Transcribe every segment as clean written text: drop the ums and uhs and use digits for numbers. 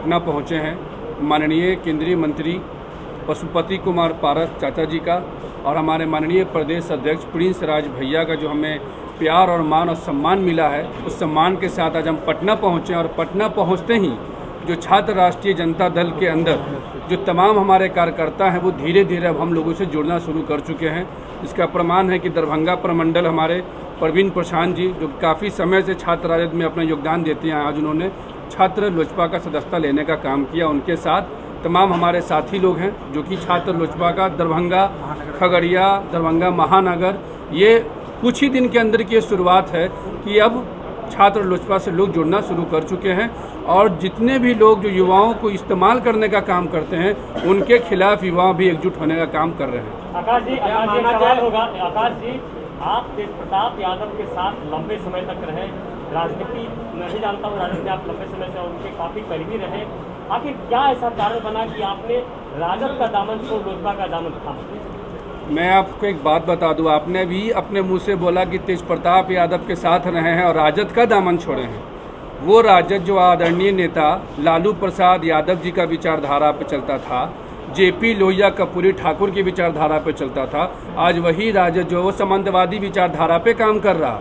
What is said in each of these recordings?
पटना पहुंचे हैं माननीय केंद्रीय मंत्री पशुपति कुमार पारस चाचा जी का और हमारे माननीय प्रदेश अध्यक्ष प्रिंस राज भैया का जो हमें प्यार और मान और सम्मान मिला है, उस सम्मान के साथ आज हम पटना पहुँचे। और पटना पहुँचते ही जो छात्र राष्ट्रीय जनता दल के अंदर जो तमाम हमारे कार्यकर्ता हैं वो धीरे धीरे अब हम लोगों से जुड़ना शुरू कर चुके हैं। इसका प्रमाण है कि दरभंगा प्रमंडल हमारे प्रवीण प्रशांत जी जो काफ़ी समय से छात्र राजद में अपना योगदान देते हैं, आज उन्होंने छात्र लोजपा का सदस्यता लेने का काम किया। उनके साथ तमाम हमारे साथी लोग हैं जो कि छात्र लोजपा का दरभंगा, खगड़िया, दरभंगा महानगर, ये कुछ ही दिन के अंदर की शुरुआत है कि अब छात्र लोजपा से लोग जुड़ना शुरू कर चुके हैं। और जितने भी लोग जो युवाओं को इस्तेमाल करने का काम करते हैं उनके खिलाफ युवा भी एकजुट होने का काम कर रहे हैं। आकाश जी, सवाल होगा। आकाश जी, आप तेज प्रताप यादव के साथ लंबे समय तक रहे, राजनीति नहीं जानता हूँ, राजनीति आप लंबे समय से उनके काफ़ी करीबी रहे, आखिर क्या ऐसा कारण बना कि आपने राजद का दामन छोड़ लोजपा का दामन थामा? मैं आपको एक बात बता दूं, आपने भी अपने मुंह से बोला कि तेज प्रताप यादव के साथ रहे हैं और राजद का दामन छोड़े हैं। वो राजद जो आदरणीय नेता लालू प्रसाद यादव जी का विचारधारा पे चलता था, जेपी लोहिया कपूरी ठाकुर की विचारधारा पे चलता था, आज वही राजद जो वो सामंतवादी विचारधारा पे काम कर रहा।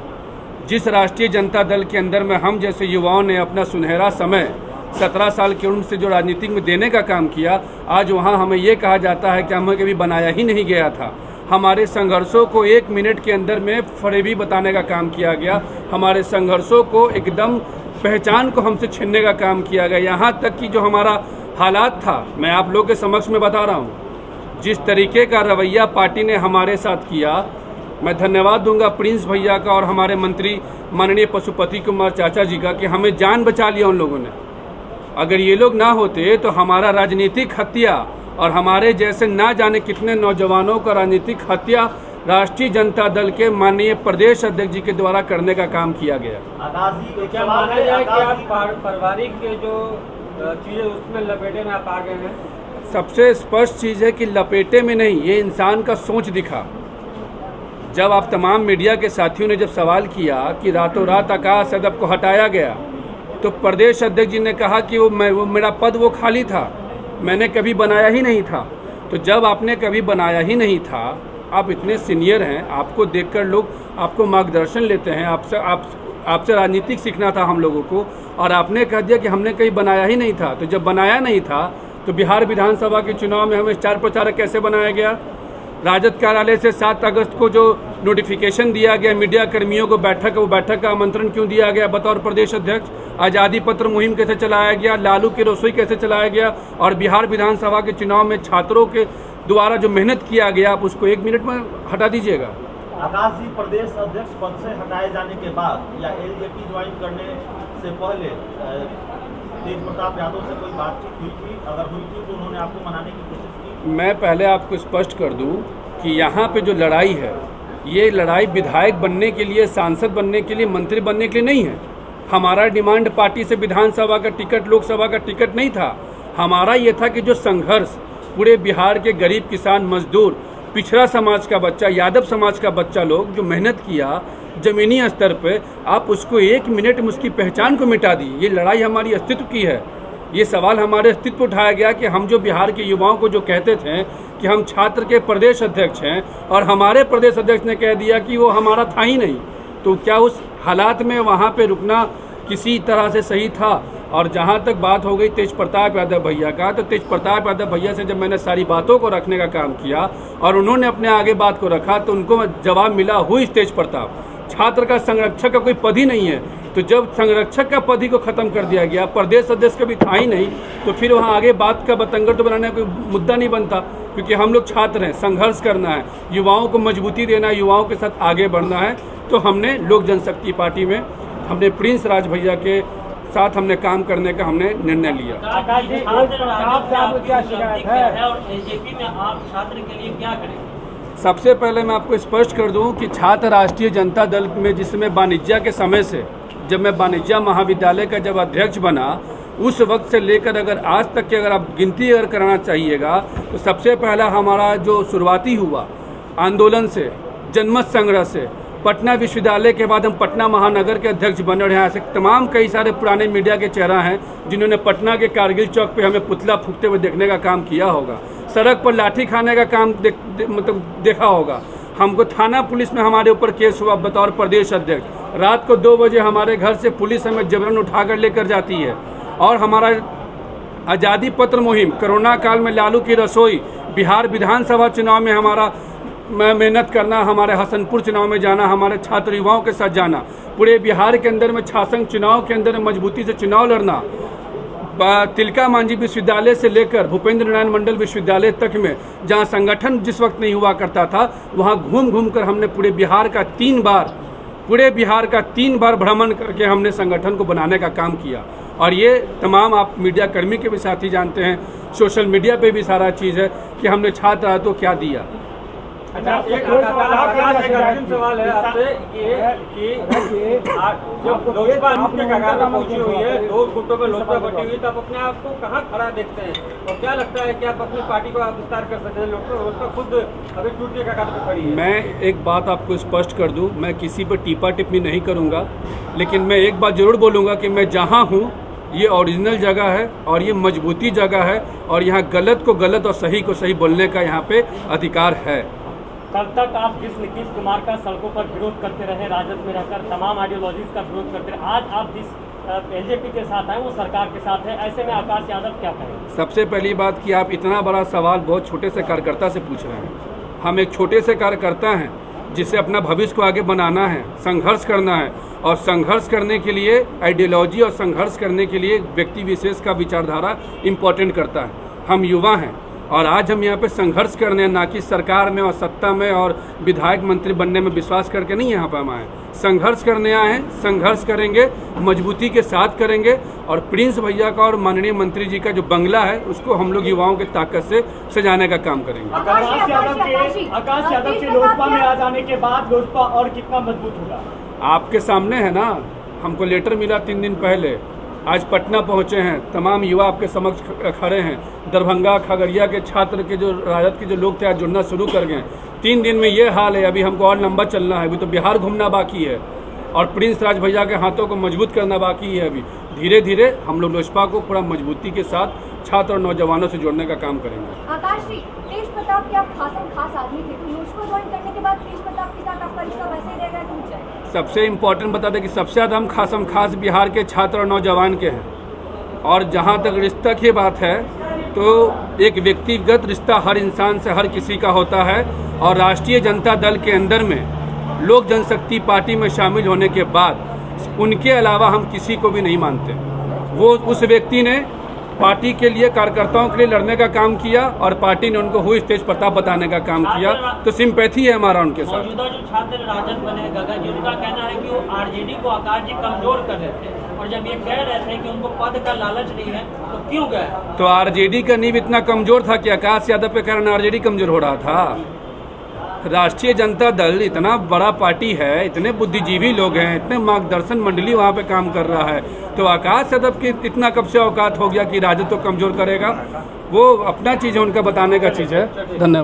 जिस राष्ट्रीय जनता दल के अंदर में हम जैसे युवाओं ने अपना सुनहरा समय 17 साल की उम्र से जो राजनीति में देने का काम किया, आज वहाँ हमें ये कहा जाता है कि हमें कभी बनाया ही नहीं गया था। हमारे संघर्षों को 1 मिनट के अंदर में फरेबी बताने का काम किया गया, हमारे संघर्षों को एकदम पहचान को हमसे छीनने का काम किया गया। यहाँ तक कि जो हमारा हालात था, मैं आप लोग के समक्ष में बता रहा हूँ, जिस तरीके का रवैया पार्टी ने हमारे साथ किया, मैं धन्यवाद दूंगा प्रिंस भैया का और हमारे मंत्री माननीय पशुपति कुमार चाचा जी का कि हमें जान बचा लिया उन लोगों ने। अगर ये लोग ना होते तो हमारा राजनीतिक हत्या और हमारे जैसे ना जाने कितने नौजवानों का राजनीतिक हत्या राष्ट्रीय जनता दल के माननीय प्रदेश अध्यक्ष जी के द्वारा करने का काम किया गया। क्या माना जाए कि आप पारिवारिक के जो चीज़ें उसमें लपेटे में आप आ गए हैं? सबसे स्पष्ट चीज़ है कि लपेटे में नहीं, ये इंसान का सोच दिखा। जब आप तमाम मीडिया के साथियों ने जब सवाल किया कि रातों रात आकाश यादव को हटाया गया, तो प्रदेश अध्यक्ष जी ने कहा कि वो मेरा पद वो खाली था, मैंने कभी बनाया ही नहीं था। तो जब आपने कभी बनाया ही नहीं था, आप इतने सीनियर हैं, आपको देखकर लोग आपको मार्गदर्शन लेते हैं, आपसे राजनीतिक सीखना था हम लोगों को, और आपने कह दिया कि हमने कहीं बनाया ही नहीं था। तो जब बनाया नहीं था तो बिहार विधानसभा के चुनाव में हमें स्टार प्रचारक कैसे बनाया गया? राजद कार्यालय से 7 अगस्त को जो नोटिफिकेशन दिया गया मीडिया कर्मियों को वो बैठक का आमंत्रण क्यों दिया गया बतौर प्रदेश अध्यक्ष? आज़ादी पत्र मुहिम कैसे चलाया गया? लालू की रसोई कैसे चलाया गया? और बिहार विधानसभा के चुनाव में छात्रों के द्वारा जो मेहनत किया गया, आप उसको 1 मिनट में हटा दीजिएगा। आकाश जी, प्रदेश अध्यक्ष पद से हटाए जाने के बाद या एलजेपी ज्वाइन करने से पहले तेज प्रताप यादव से कोई बातचीत हुई थी? अगर हुई थी तो उन्होंने आपको मनाने की कोशिश की? मैं पहले आपको स्पष्ट कर दूं कि यहाँ पे जो लड़ाई है, ये लड़ाई विधायक बनने के लिए, सांसद बनने के लिए, मंत्री बनने के लिए नहीं है। हमारा डिमांड पार्टी से विधानसभा का टिकट, लोकसभा का टिकट नहीं था। हमारा ये था कि जो संघर्ष पूरे बिहार के गरीब किसान, मजदूर, पिछड़ा समाज का बच्चा, यादव समाज का बच्चा लोग जो मेहनत किया ज़मीनी स्तर पे, आप उसको 1 मिनट में उसकी पहचान को मिटा दी। ये लड़ाई हमारी अस्तित्व की है। ये सवाल हमारे अस्तित्व पर उठाया गया कि हम जो बिहार के युवाओं को जो कहते थे कि हम छात्र के प्रदेश अध्यक्ष हैं और हमारे प्रदेश अध्यक्ष ने कह दिया कि वो हमारा था ही नहीं, तो क्या उस हालात में वहाँ पे रुकना किसी तरह से सही था? और जहाँ तक बात हो गई तेज प्रताप यादव भैया का, तो तेज प्रताप यादव भैया से जब मैंने सारी बातों को रखने का काम किया और उन्होंने अपने आगे बात को रखा, तो उनको जवाब मिला, हुई तेज प्रताप छात्र का संरक्षक का कोई पद ही नहीं है। तो जब संरक्षक का पद ही को खत्म कर दिया गया, प्रदेश अध्यक्ष का भी था ही नहीं, तो फिर वहाँ आगे बात का बतंगड़ तो बनाने का कोई मुद्दा नहीं बनता। क्योंकि हम लोग छात्र हैं, संघर्ष करना है, युवाओं को मजबूती देना है, युवाओं के साथ आगे बढ़ना है। तो हमने लोक जनशक्ति पार्टी में हमने प्रिंस राज भैया के साथ हमने काम करने का हमने निर्णय लिया। आकाश जी, आपसे क्या शिकायत है और एलजेपी में आप छात्र के लिए क्या करेंगे? सबसे पहले मैं आपको स्पष्ट कर दूं कि छात्र राष्ट्रीय जनता दल में जिसमें वाणिज्य के समय से, जब मैं वाणिज्य महाविद्यालय का जब अध्यक्ष बना, उस वक्त से लेकर अगर आज तक की अगर आप गिनती अगर कराना चाहिएगा, तो सबसे पहला हमारा जो शुरुआती हुआ आंदोलन से, जनमत संग्रह से, पटना विश्वविद्यालय के बाद हम पटना महानगर के अध्यक्ष बने और यहाँ से तमाम कई सारे पुराने मीडिया के चेहरा हैं जिन्होंने पटना के कारगिल चौक पे हमें पुतला फूंकते हुए देखने का काम किया होगा, सड़क पर लाठी खाने का काम मतलब देखा होगा। हमको थाना पुलिस में हमारे ऊपर केस हुआ बतौर प्रदेश अध्यक्ष। रात को 2 बजे हमारे घर से पुलिस हमें जबरन उठाकर लेकर जाती है। और हमारा आज़ादी पत्र मुहिम, कोरोना काल में लालू की रसोई, बिहार विधानसभा चुनाव में हमारा मेहनत करना, हमारे हसनपुर चुनाव में जाना, हमारे छात्र युवाओं के साथ जाना, पूरे बिहार के अंदर में छासंग चुनाव के अंदर मजबूती से चुनाव लड़ना, तिलका मांझी विश्वविद्यालय से लेकर भूपेंद्र नारायण मंडल विश्वविद्यालय तक में जहां संगठन जिस वक्त नहीं हुआ करता था वहां घूम घूम कर हमने पूरे बिहार का 3 बार भ्रमण करके हमने संगठन को बनाने का काम किया। और ये तमाम आप मीडिया कर्मी के भी साथी जानते हैं, सोशल मीडिया पे भी सारा चीज़ है कि हमने छात्र तो क्या दिया। अच्छा, एक अंतिम सवाल है आपसे कि जब लोजपा मुख्य कगार पर पहुंची हुई है, 2 गुटों में लोजपा बटी हुई, तो आप अपने आप को कहाँ खड़ा देखते हैं और क्या लगता है कि आप अपनी पार्टी को विस्तार कर सकते हैं? लोजपा खुद अभी टूट के कगार पर खड़ी है। मैं एक बात आपको स्पष्ट कर दूं, मैं किसी पर टीपा टिप्पणी नहीं करूंगा, लेकिन मैं एक बात जरूर बोलूँगा कि मैं जहाँ हूँ ये ओरिजिनल जगह है और ये मजबूती जगह है और यहाँ गलत को गलत और सही को सही बोलने का यहाँ पे अधिकार है। कल तक आप जिस नीतीश कुमार का सड़कों पर विरोध करते रहे, राजद में रहकर तमाम आइडियोलॉजीज का विरोध करते रहे, आज आप जिस एलजेपी के साथ आए वो सरकार के साथ है, ऐसे में आकाश यादव क्या कहेंगे? सबसे पहली बात कि आप इतना बड़ा सवाल बहुत छोटे से कार्यकर्ता से पूछ रहे हैं। हम एक छोटे से कार्यकर्ता हैं जिसे अपना भविष्य को आगे बनाना है, संघर्ष करना है और संघर्ष करने के लिए आइडियोलॉजी और संघर्ष करने के लिए व्यक्ति विशेष का विचारधारा इम्पोर्टेंट करता है। हम युवा हैं और आज हम यहाँ पे संघर्ष करने हैं, ना कि सरकार में और सत्ता में और विधायक मंत्री बनने में विश्वास करके नहीं यहाँ पे हम आए। संघर्ष करने आए हैं, संघर्ष करेंगे, मजबूती के साथ करेंगे और प्रिंस भैया का और माननीय मंत्री जी का जो बंगला है उसको हम लोग युवाओं की ताकत से सजाने का काम करेंगे। आकाश यादव के लोजपा में आ जाने के बाद लोजपा और कितना मजबूत होगा? आपके सामने है ना, हमको लेटर मिला 3 दिन पहले, आज पटना पहुंचे हैं, तमाम युवा आपके समक्ष खड़े हैं। दरभंगा खगड़िया के छात्र के जो राजद के जो लोग थे आज जुड़ना शुरू कर गए। 3 दिन में ये हाल है, अभी हमको और लंबा चलना है, अभी तो बिहार घूमना बाकी है और प्रिंस राज भैया के हाथों को मजबूत करना बाकी है। अभी धीरे धीरे हम लोग लोजपा को पूरा मजबूती के साथ छात्र और नौजवानों से जोड़ने का काम करेंगे। आकाश जी, तेज प्रताप के आप खास आदमी थे, तो लोजपा ज्वाइन करने के बाद तेज प्रताप के साथ आपका रिश्ता वैसे ही रहेगा कि ऊंचा है? सबसे इम्पोर्टेंट बता दें कि सबसे ज़्यादा हम खास बिहार के छात्र और नौजवान के हैं। और जहाँ तक रिश्ता की बात है तो एक व्यक्तिगत रिश्ता हर इंसान से हर किसी का होता है और राष्ट्रीय जनता दल के अंदर में लोक जनशक्ति पार्टी में शामिल होने के बाद उनके अलावा हम किसी को भी नहीं मानते। वो उस व्यक्ति ने पार्टी के लिए, कार्यकर्ताओं के लिए लड़ने का काम किया और पार्टी ने उनको हुई तेज प्रताप बताने का काम किया, तो सिंपैथी है हमारा उनके साथ। मौजूदा जो छात्र राजद बने गगन जी, उनका कहना है कि वो आरजेडी को आकाश जी कमजोर कर रहे थे और जब ये कह रहे थे कि उनको पद का लालच नहीं है तो क्यों गए? तो आरजेडी का नींव इतना कमजोर था कि आकाश यादव के कारण आरजेडी कमजोर हो रहा था? राष्ट्रीय जनता दल इतना बड़ा पार्टी है, इतने बुद्धिजीवी लोग हैं, इतने मार्गदर्शन मंडली वहाँ पे काम कर रहा है, तो आकाश यादव की इतना कब से औकात हो गया कि राजद तो कमजोर करेगा? वो अपना चीज़ है, उनका बताने का चीज़ है। धन्यवाद।